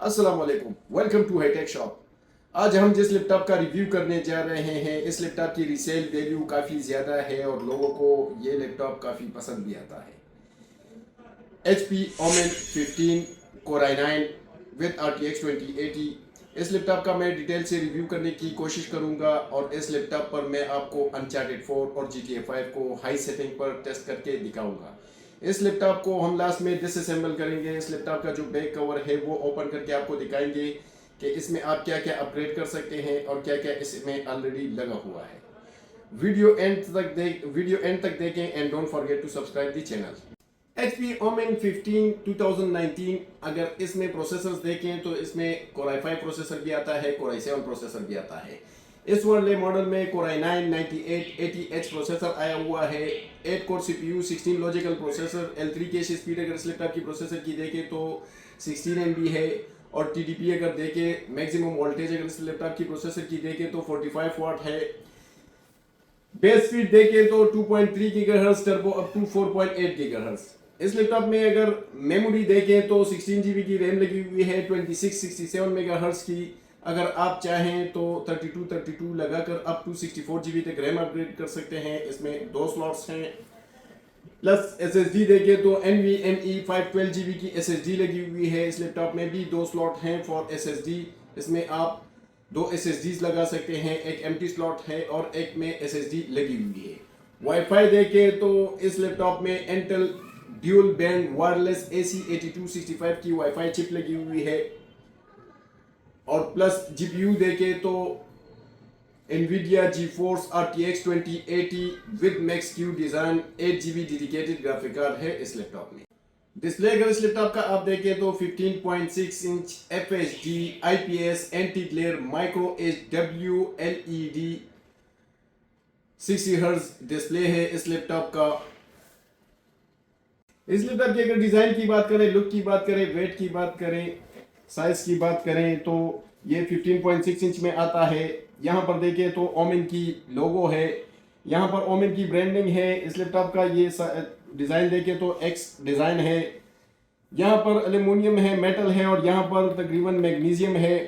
अस्सलाम वालेकुम, welcome to hi tech shop. आज हम जिस लैपटॉप का रिव्यू करने जा रहे हैं, इस लैपटॉप की रीसेल वैल्यू काफ़ी ज़्यादा है और लोगों को ये लैपटॉप काफ़ी पसंद भी आता है। HP Omen 15 Core i9 with RTX 2080। इस लैपटॉप का मैं डिटेल से रिव्यू करने की कोशिश करूंगा और इस लैपटॉप पर मैं आपको अनचार्टेड 4 और GTA 5 को हाई सेटिंग पर टेस्ट करके दिखाऊंगा। इस लैपटॉप को हम लास्ट में डिसअसेंबल करेंगे। इस लैपटॉप का जो बैक कवर है वो ओपन करके आपको दिखाएंगे कि इसमें आप क्या क्या अपग्रेड कर सकते हैं और क्या क्या इसमें ऑलरेडी लगा हुआ है। वीडियो एंड तक देखें and don't forget to subscribe the channel. HP Omen 15 2019, अगर इसमें प्रोसेसर्स देखें तो इसमें Core i5 प्रोसेसर भी आता है, Core i7 प्रोसेसर भी आता है। इस वाले मॉडल में Core i9 9880H प्रोसेसर आया हुआ है, 8 core CPU, 16 logical processor. L3 cash speed अगर इस लैपटॉप की प्रोसेसर की देखें तो 16 MB है और TDP अगर देखें, मैक्सिमम वोल्टेज अगर इस लैपटॉप की प्रोसेसर की देखें तो 45 वाट है। बेस स्पीड देखें तो 2.3 gigahertz, turbo up to 4.8 gigahertz. इस लैपटॉप में अगर मेमोरी देखें तो 16 GB की रैम लगी हुई है, 2667 मेगाहर्ट्ज की। अगर आप चाहें तो 32 लगाकर अप टू 64 GB तक रैम अपग्रेड कर सकते हैं। इसमें दो स्लॉट्स हैं। प्लस SSD देखें तो NVMe 512 GB की SSD लगी हुई है। इस लैपटॉप में भी दो स्लॉट हैं फॉर SSD। इसमें आप दो SSDs लगा सकते हैं, एक एम्प्टी स्लॉट है और एक में SSD लगी हुई है। वाईफाई देखें तो इस लैपटॉप में Intel dual band wireless AC8265 की वाईफाई चिप लगी हुई है और प्लस GPU देखें तो NVIDIA GeForce RTX 2080 with max Q design 8GB dedicated graphic card है इस लैपटॉप में। डिस्प्ले अगर इस लैपटॉप का आप देखें तो 15.6 inch FHD IPS anti glare micro HW LED 60 hertz display है इस लैपटॉप का। इस लैपटॉप की अगर डिजाइन की बात करें, लुक की बात करें, वेट की बात करें, साइज की बात करें तो ये 15.6 इंच में आता है। यहाँ पर देखें तो ओमेन की लोगो है, यहाँ पर ओमेन की ब्रांडिंग है। इस लैपटॉप का ये डिज़ाइन देखें तो X डिज़ाइन है। यहाँ पर एल्यूमिनियम है, मेटल है और यहाँ पर तकरीबन मैग्नीशियम है।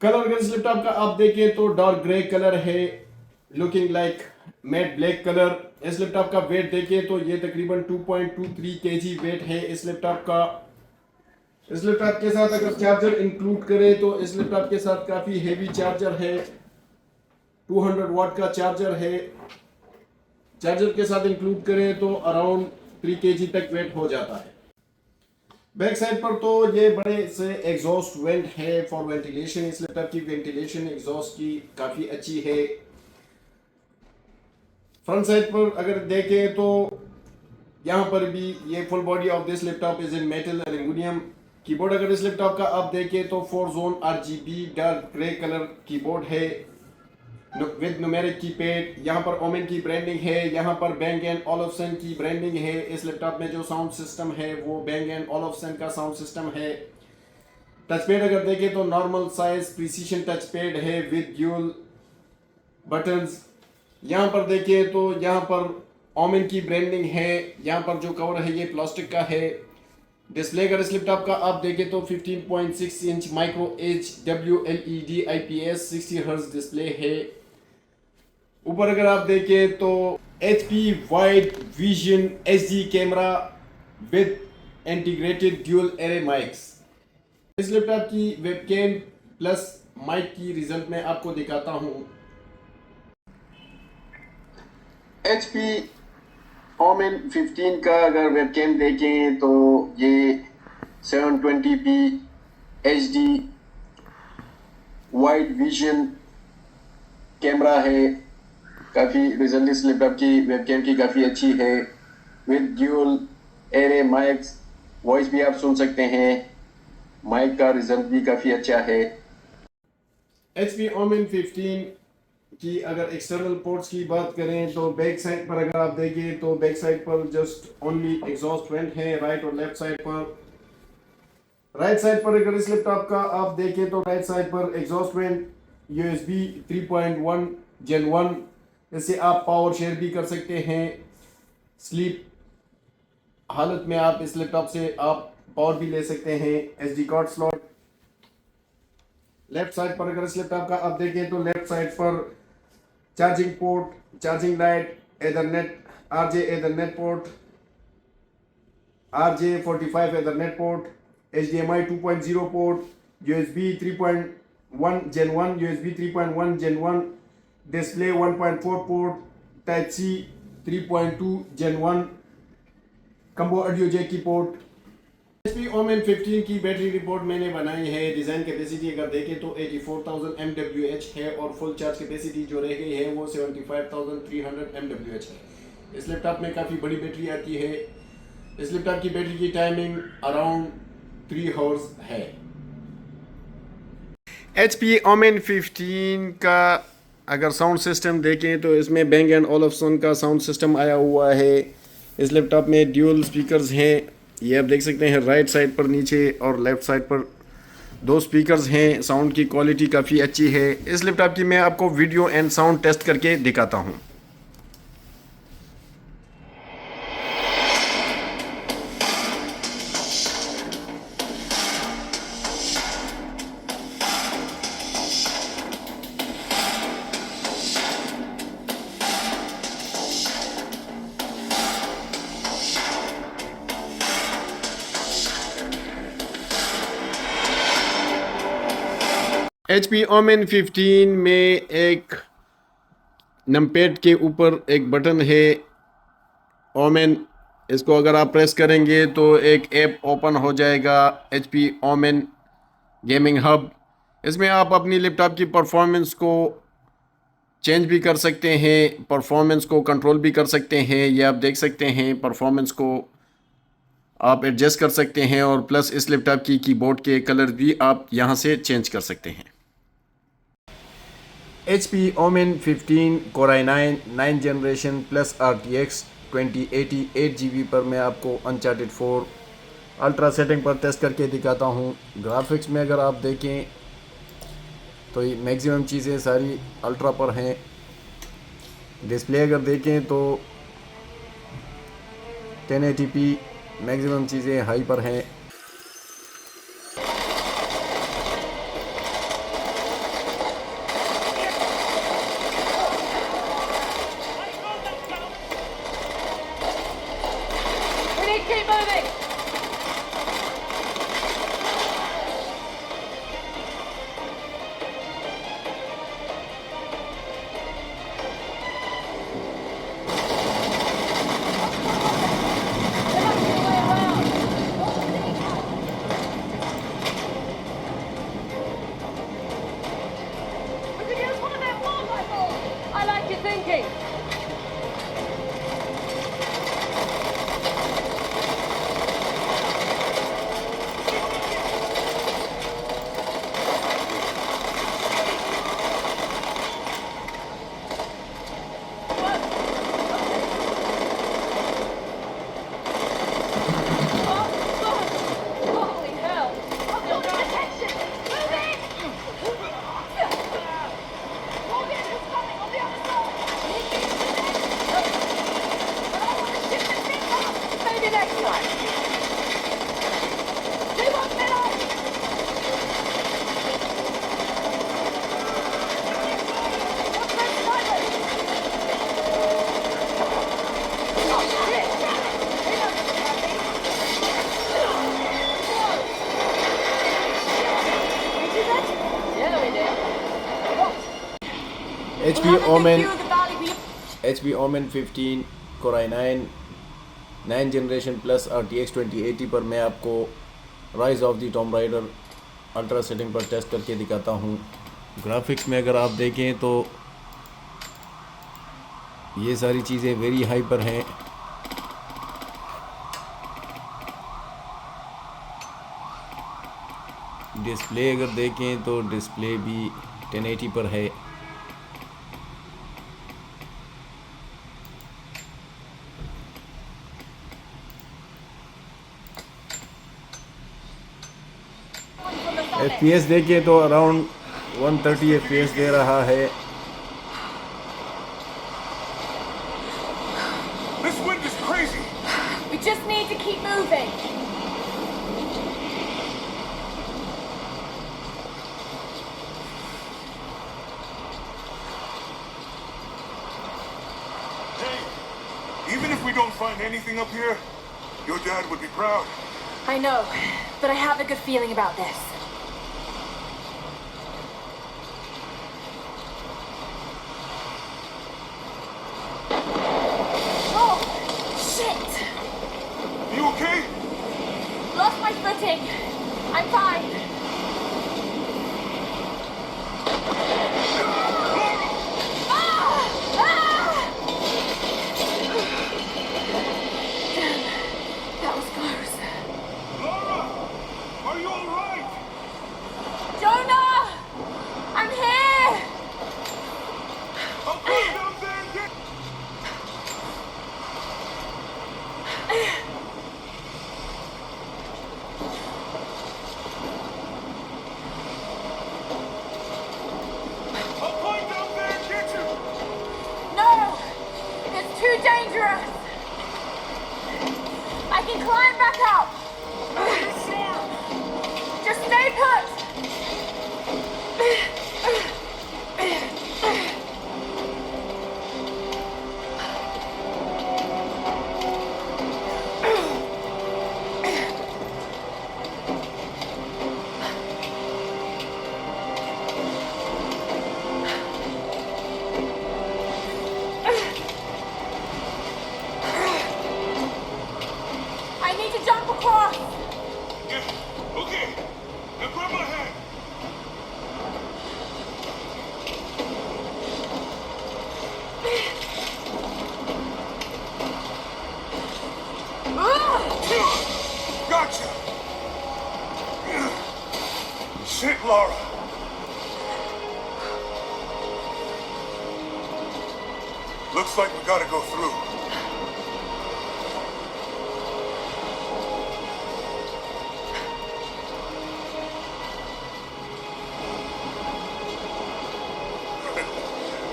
कलर अगर इस लैपटॉप का आप देखें तो डार्क ग्रे कलर है, looking like matte black colour. इस लैपटॉप का वेट देखें तो ये तकरीबन 2.23 kg वेट है इस लैपटॉप का। इस लैपटॉप के साथ अगर चार्जर इंक्लूड करें तो इस लैपटॉप के साथ काफ़ी हेवी चार्जर है, 200 वाट का चार्जर है। चार्जर के साथ इंक्लूड करें तो अराउंड 3 kg तक वेट हो जाता है। बैक साइड पर तो ये बड़े से एग्जॉस्ट वेंट है फॉर वेंटिलेशन। इस लैपटॉप की वेंटिलेशन एग्जॉस्ट की काफ़ी अच्छी है। फ्रंट साइड पर अगर देखें तो यहाँ पर भी ये full body of this laptop is in metal aluminium. Keyboard अगर इस लैपटॉप का आप देखें तो 4 zone RGB dark grey colour keyboard है विद न्यूमेरिक कीपैड। यहाँ पर ओमेन की ब्रांडिंग है, यहाँ पर Bang & Olufsen की ब्रांडिंग है। इस लैपटॉप में जो साउंड सिस्टम है वो Bang & Olufsen का साउंड सिस्टम है। टचपैड अगर देखें तो नॉर्मल साइज प्रिसीशन टचपैड है विद ड्यूल बटन्स। यहाँ पर देखें तो यहाँ पर ओमेन की ब्रांडिंग है। यहाँ पर जो कवर है ये प्लास्टिक का है। डिस्प्ले अगर इस लैपटॉप का आप देखें तो 15.6 inch micro HW LED IPS 60 hertz display है। ऊपर अगर आप देखें तो HP wide vision HD camera with integrated dual array mics. इस लैपटॉप की वेबकैम प्लस माइक की रिजल्ट में आपको दिखाता हूँ। HP Omen 15 का अगर वेबकैम देखें तो ये 720p HD wide vision camera है। काफ़ी रिजल्ट इस लैपटॉप की वेबकैम की काफ़ी अच्छी है with dual array mics. Voice भी आप सुन सकते हैं, माइक का रिजल्ट भी काफ़ी अच्छा है। HP Omen 15 की अगर एक्सटर्नल पोर्ट्स की बात करें तो बैक साइड पर अगर आप देखें तो बैक साइड पर जस्ट ओनली एग्जॉस्ट वेंट है। राइट और लेफ्ट साइड पर, राइट साइड पर अगर इस लैपटॉप का आप देखें तो राइट साइड पर एग्जॉस्ट वेंट USB 3.1 Gen 1। इससे आप पावर शेयर भी कर सकते हैं, स्लीप हालत में आप इस लैपटॉप से आप पावर भी ले सकते हैं। SD card slot left side पर, अगर इस लैपटॉप का आप देखें तो लेफ्ट साइड पर charging port, charging light, ethernet, RJ ethernet port, RJ45 ethernet port, HDMI 2.0 port, USB 3.1 Gen 1, USB 3.1 Gen 1, display 1.4 port, type C 3.2 Gen 1, combo audio jack की port. HP Omen 15 की battery report मैंने बनाई है। Design capacity अगर देखें तो 84,000 mAh है और फुल चार्ज कैपेसिटी जो रह गई है वो 75,300 mAh है। इस लैपटॉप में काफ़ी बड़ी बैटरी आती है। इस लैपटॉप की बैटरी की टाइमिंग अराउंड 3 आवर्स है। HP Omen 15 का अगर साउंड सिस्टम देखें तो इसमें Bang & Olufsen का साउंड सिस्टम आया हुआ है। इस लैपटॉप में ड्यूल स्पीकर्स हैं, ये आप देख सकते हैं राइट साइड पर नीचे और लेफ़्ट साइड पर 2 स्पीकर्स हैं। साउंड की क्वालिटी काफ़ी अच्छी है। इस लैपटॉप की मैं आपको वीडियो एंड साउंड टेस्ट करके दिखाता हूँ। HP Omen 15 में एक नमपैड के ऊपर एक बटन है ओमेन, इसको अगर आप प्रेस करेंगे तो एक ऐप ओपन हो जाएगा HP Omen गेमिंग हब। इसमें आप अपनी लैपटॉप की परफॉर्मेंस को चेंज भी कर सकते हैं, परफॉर्मेंस को कंट्रोल भी कर सकते हैं। ये आप देख सकते हैं परफॉर्मेंस को आप एडजस्ट कर सकते हैं और प्लस इस लैपटॉप की कीबोर्ड के कलर भी आप यहाँ से चेंज कर सकते हैं। HP Omen 15 Core i9 9 generation plus RTX 2080 8GB पर मैं आपको Uncharted 4 अल्ट्रा सेटिंग पर टेस्ट करके दिखाता हूँ। ग्राफिक्स में अगर आप देखें तो ये मैक्सिमम चीज़ें सारी अल्ट्रा पर हैं। डिस्प्ले अगर देखें तो 1080p मैक्सिमम चीज़ें हाई पर हैं। Keep moving! I like your thinking. Holy hell! I've got attention! Move in! Morgan, who's coming on the other side? But I want to shift the thing up! Maybe next time! Do what's been on! What's that silence? Oh, shit! He doesn't have me! HP Omen 15 Core i9 9 generation plus RTX 2080 पर मैं आपको rise of the Tom rider ultra setting पर test करके दिखाता हूँ। Graphics में अगर आप देखें तो ये सारी चीज़ें वेरी हाई पर हैं। डिस्प्ले अगर देखें तो डिस्प्ले भी 1080 पर है। FPS देखें तो अराउंड 130 FPS दे रहा है। This wind is crazy. We just need to keep moving. Hey, even if we don't find anything up here, your dad would be proud. I know, but I have a good feeling about this. Oh, shit! You okay? Lost my footing. I'm fine. Ah! Ah! Damn, that was close. Laura! Are you alright? Jonah! I'm here! I'll come down there and get... I'll climb down there and get you! No! It's too dangerous! I can climb back up! Are you sure? Just stay put! I need to jump across! Yeah, okay. Now grab my hand. Gotcha! Shit, Laura. Looks like we gotta go through.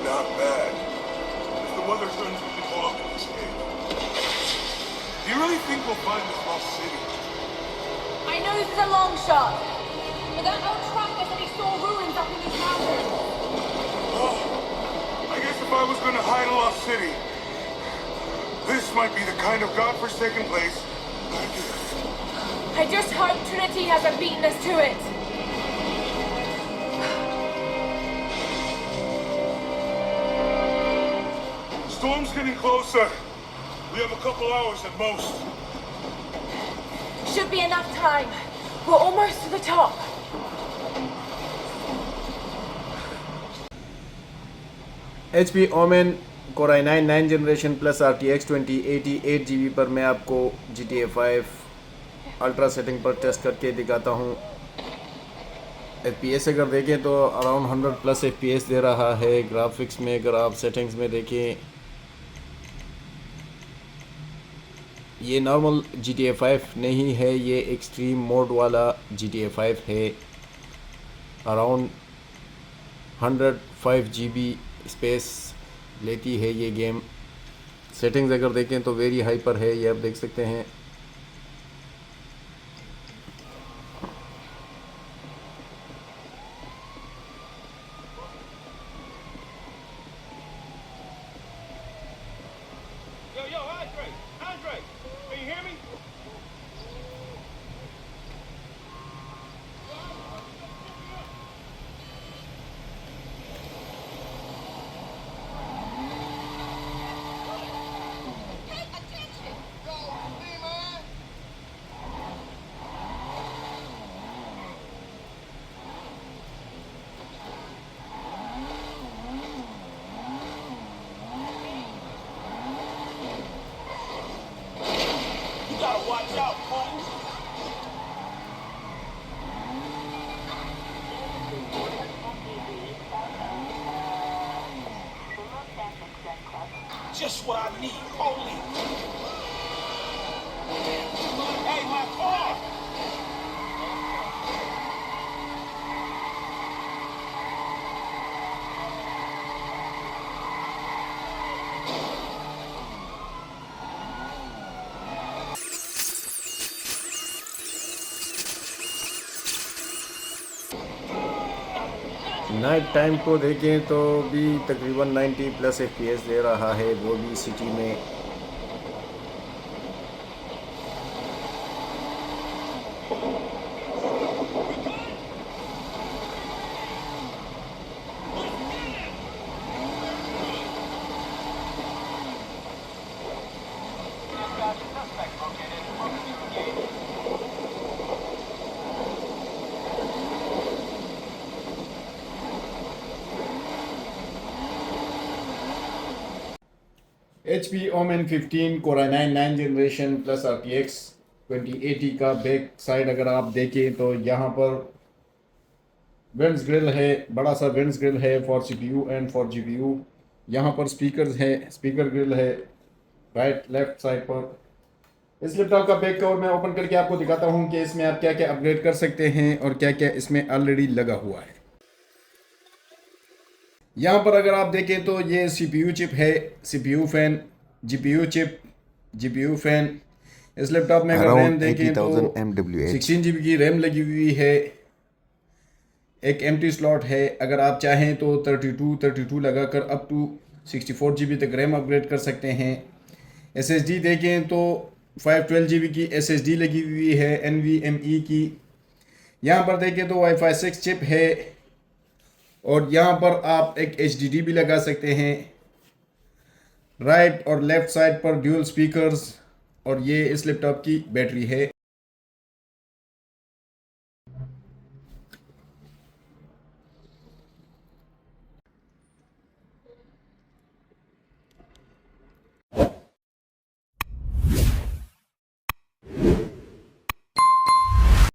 Not bad. If the weather turns, we can pull up in this cave. Do you really think we'll find this lost city? I know this is a long shot, but that old tracker said he saw ruins up in these mountains. Oh, I guess if I was gonna hide a lost city, this might be the kind of godforsaken place I'd do. I just hope Trinity hasn't beaten us to it. Storm's getting closer. We have a couple hours at most. Should be enough time. We're almost to the top. HP Omen Core i9 9 generation plus RTX 2080 8GB पर मैं आपको GTA 5 ultra setting पर test करके दिखाता हूँ। FPS अगर देखें तो अराउंड 100 प्लस FPS दे रहा है। ग्राफिक्स में अगर आप सेटिंग्स में देखें, ये नॉर्मल GTA 5 नहीं है, ये एक्सट्रीम मोड वाला GTA 5 है। अराउंड 105 GB स्पेस लेती है ये गेम। सेटिंग्स अगर देखें तो वेरी हाई पर है, ये आप देख सकते हैं। Yo, Andre, can you hear me? You gotta watch out, fool. Just what I need, holy. Hey, my car! Night time को देखें तो भी तकरीबन 90 प्लस FPS दे रहा है, वो भी सिटी में। HP Omen 15 Core i9 9 generation plus RTX 2080 का बैक साइड अगर आप देखें तो यहाँ पर वेंट्स ग्रिल है, बड़ा सा वेंट्स ग्रिल है for CPU and for GPU। यहाँ पर स्पीकर्स है, स्पीकर ग्रिल है राइट लेफ्ट साइड पर। इस लैपटॉप का बैक कवर मैं ओपन करके आपको दिखाता हूँ कि इसमें आप क्या क्या अपग्रेड कर सकते हैं और क्या क्या इसमें ऑलरेडी लगा हुआ है। यहाँ पर अगर आप देखें तो ये CPU चिप है, CPU fan, GPU chip, GPU fan. इस लैपटॉप में अगर रैम देखें तो 16 GB की रैम लगी हुई है, एक एम्प्टी स्लॉट है। अगर आप चाहें तो 32 लगाकर अप टू 64 GB तक रैम अपग्रेड कर सकते हैं। SSD देखें तो 512 GB की SSD लगी हुई है NVMe की। यहाँ पर देखें तो Wi-Fi 6 चिप है और यहाँ पर आप एक HDD भी लगा सकते हैं। राइट और लेफ्ट साइड पर ड्यूल स्पीकर्स और ये इस लैपटॉप की बैटरी है।